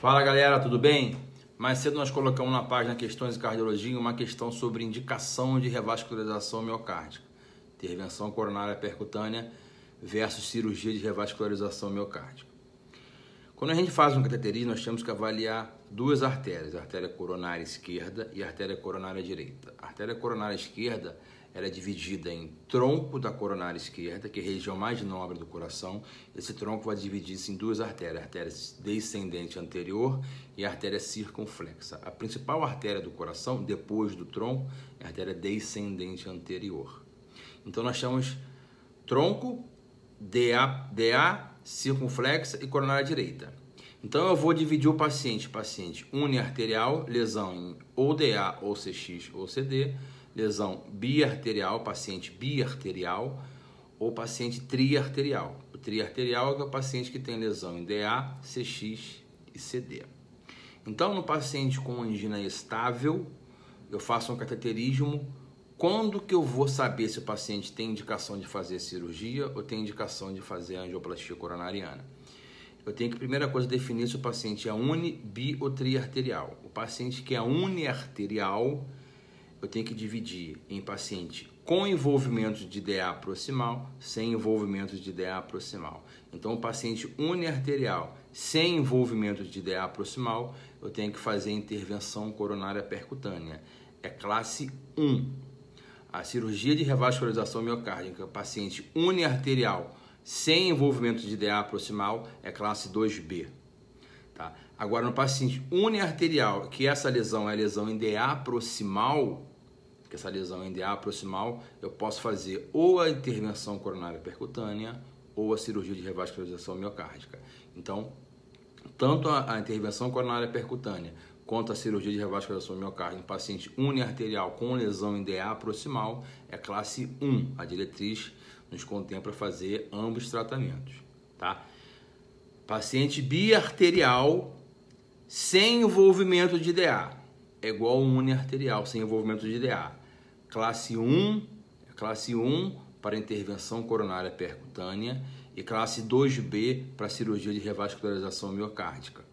Fala galera, tudo bem? Mais cedo nós colocamos na página Questões de Cardiologia uma questão sobre indicação de revascularização miocárdica, intervenção coronária percutânea versus cirurgia de revascularização miocárdica. Quando a gente faz um cateterismo, nós temos que avaliar duas artérias, a artéria coronária esquerda e a artéria coronária direita. A artéria coronária esquerda ela é dividida em tronco da coronária esquerda, que é a região mais nobre do coração. Esse tronco vai dividir-se em duas artérias, a artéria descendente anterior e a artéria circunflexa. A principal artéria do coração, depois do tronco, é a artéria descendente anterior. Então nós chamamos tronco, DA, circunflexa e coronária direita. Então eu vou dividir o paciente uniarterial, lesão em ou DA, ou CX, ou CD, lesão biarterial, paciente biarterial, ou paciente triarterial. O triarterial é o paciente que tem lesão em DA, CX e CD. Então, no paciente com angina estável, eu faço um cateterismo. Quando que eu vou saber se o paciente tem indicação de fazer cirurgia ou tem indicação de fazer angioplastia coronariana? Eu tenho que, primeira coisa, definir se o paciente é uni, bi ou triarterial. O paciente que é uniarterial, eu tenho que dividir em paciente com envolvimento de DA proximal, sem envolvimento de DA proximal. Então, o paciente uniarterial sem envolvimento de DA proximal, eu tenho que fazer intervenção coronária percutânea. É classe 1. A cirurgia de revascularização miocárdica, paciente uniarterial sem envolvimento de DA proximal, é classe 2B. Tá? Agora, no paciente uniarterial, que essa lesão é lesão em DA proximal, eu posso fazer ou a intervenção coronária percutânea ou a cirurgia de revascularização miocárdica. Então, tanto a intervenção coronária percutânea quanto a cirurgia de revascularização miocárdica em paciente uniarterial com lesão em DA proximal é classe 1. A diretriz nos contempla fazer ambos tratamentos. Tá? Paciente biarterial sem envolvimento de DA é igual ao uniarterial sem envolvimento de DA. Classe 1 para intervenção coronária percutânea e classe 2B para cirurgia de revascularização miocárdica.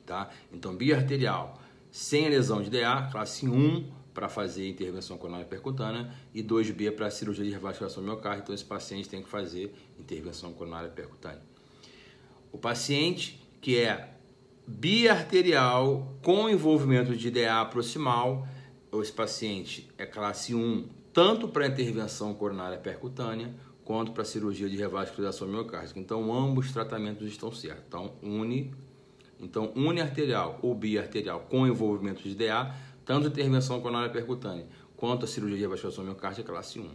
Tá? Então, biarterial sem lesão de DA, classe 1 para fazer intervenção coronária percutânea e 2B para cirurgia de revascularização miocárdica. Então, esse paciente tem que fazer intervenção coronária percutânea. O paciente que é biarterial com envolvimento de DA proximal, esse paciente é classe 1 tanto para intervenção coronária percutânea quanto para cirurgia de revascularização miocárdica. Então, ambos os tratamentos estão certos. Então, uniarterial ou biarterial com envolvimento de DA, tanto a intervenção coronária percutânea quanto a cirurgia de revascularização miocárdica, classe 1.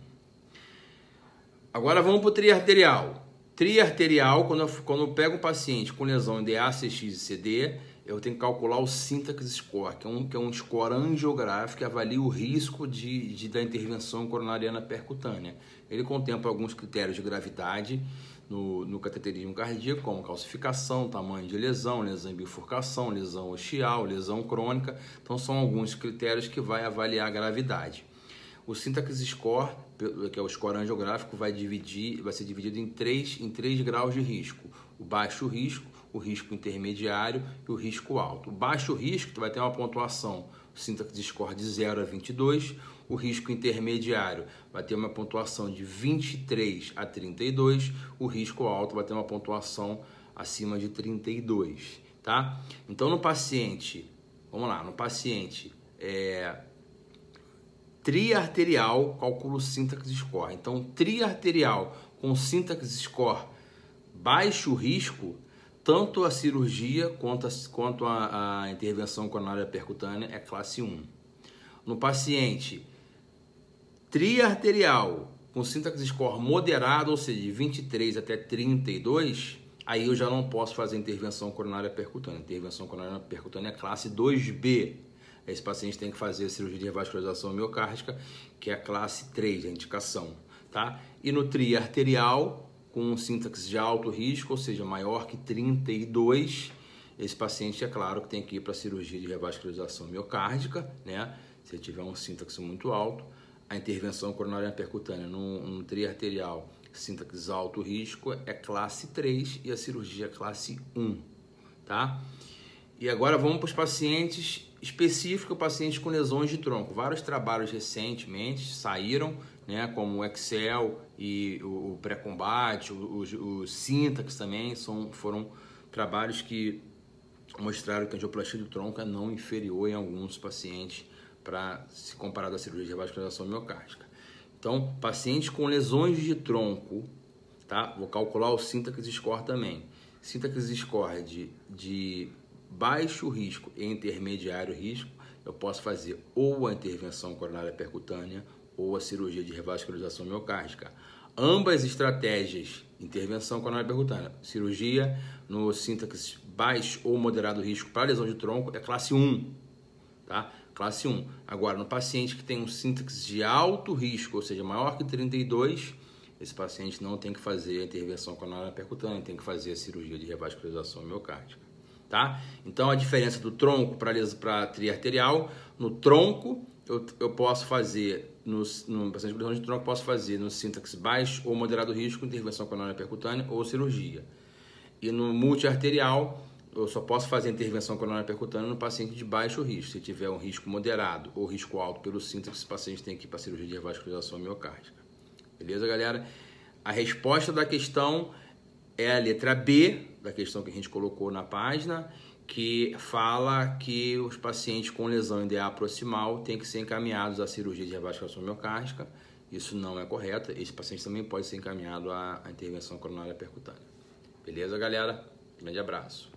Agora vamos para o triarterial. Triarterial, quando eu pego um paciente com lesão em DA, CX e CD, eu tenho que calcular o Syntax Score, que é um score angiográfico que avalia o risco da intervenção coronariana percutânea. Ele contempla alguns critérios de gravidade no cateterismo cardíaco, como calcificação, tamanho de lesão, lesão em bifurcação, lesão ostial, lesão crônica. Então, são alguns critérios que vai avaliar a gravidade. O Syntax Score, que é o score angiográfico, vai ser dividido em três graus de risco. O baixo risco, o risco intermediário e o risco alto. O baixo risco tu vai ter uma pontuação, o Syntax Score de 0 a 22. O risco intermediário vai ter uma pontuação de 23 a 32. O risco alto vai ter uma pontuação acima de 32. Tá? Então, no paciente triarterial, calculo o Syntax Score. Então, triarterial com Syntax Score baixo risco, tanto a cirurgia quanto a intervenção coronária percutânea é classe 1. No paciente triarterial com Syntax Score moderado, ou seja, de 23 até 32, aí eu já não posso fazer intervenção coronária percutânea. Intervenção coronária percutânea é classe 2B. Esse paciente tem que fazer a cirurgia de revascularização miocárdica, que é a classe 3, a indicação. Tá? E no triarterial, com um Syntax de alto risco, ou seja, maior que 32, esse paciente, é claro, que tem que ir para a cirurgia de revascularização miocárdica, né? Se ele tiver um Syntax muito alto. A intervenção coronária percutânea no triarterial, Syntax alto risco, é classe 3 e a cirurgia é classe 1. Tá? E agora vamos para os pacientes específicos, pacientes com lesões de tronco. Vários trabalhos recentemente saíram, né, como o Excel e o pré-combate, o Syntax também, foram trabalhos que mostraram que a angioplastia do tronco é não inferior em alguns pacientes para se comparado à cirurgia de revascularização miocárdica. Então, pacientes com lesões de tronco, tá? Vou calcular o Syntax score também. Syntax score de baixo risco e intermediário risco, eu posso fazer ou a intervenção coronária percutânea ou a cirurgia de revascularização miocárdica. Ambas estratégias, intervenção coronária percutânea, cirurgia no Syntax baixo ou moderado risco para lesão de tronco é classe 1, tá? Classe 1. Agora, no paciente que tem um Syntax de alto risco, ou seja, maior que 32, esse paciente não tem que fazer a intervenção coronária percutânea, tem que fazer a cirurgia de revascularização miocárdica, tá? Então, a diferença do tronco para triarterial, no tronco, eu posso fazer, no paciente com lesão de tronco, posso fazer no Syntax baixo ou moderado risco, intervenção coronária percutânea ou cirurgia. E no multiarterial, eu só posso fazer intervenção coronária percutânea no paciente de baixo risco. Se tiver um risco moderado ou risco alto pelo Syntax, esse paciente tem que ir para a cirurgia de revascularização miocárdica. Beleza, galera? A resposta da questão é a letra B, da questão que a gente colocou na página, que fala que os pacientes com lesão em DA proximal têm que ser encaminhados à cirurgia de revascularização miocárdica. Isso não é correto. Esse paciente também pode ser encaminhado à intervenção coronária percutânea. Beleza, galera? Grande abraço.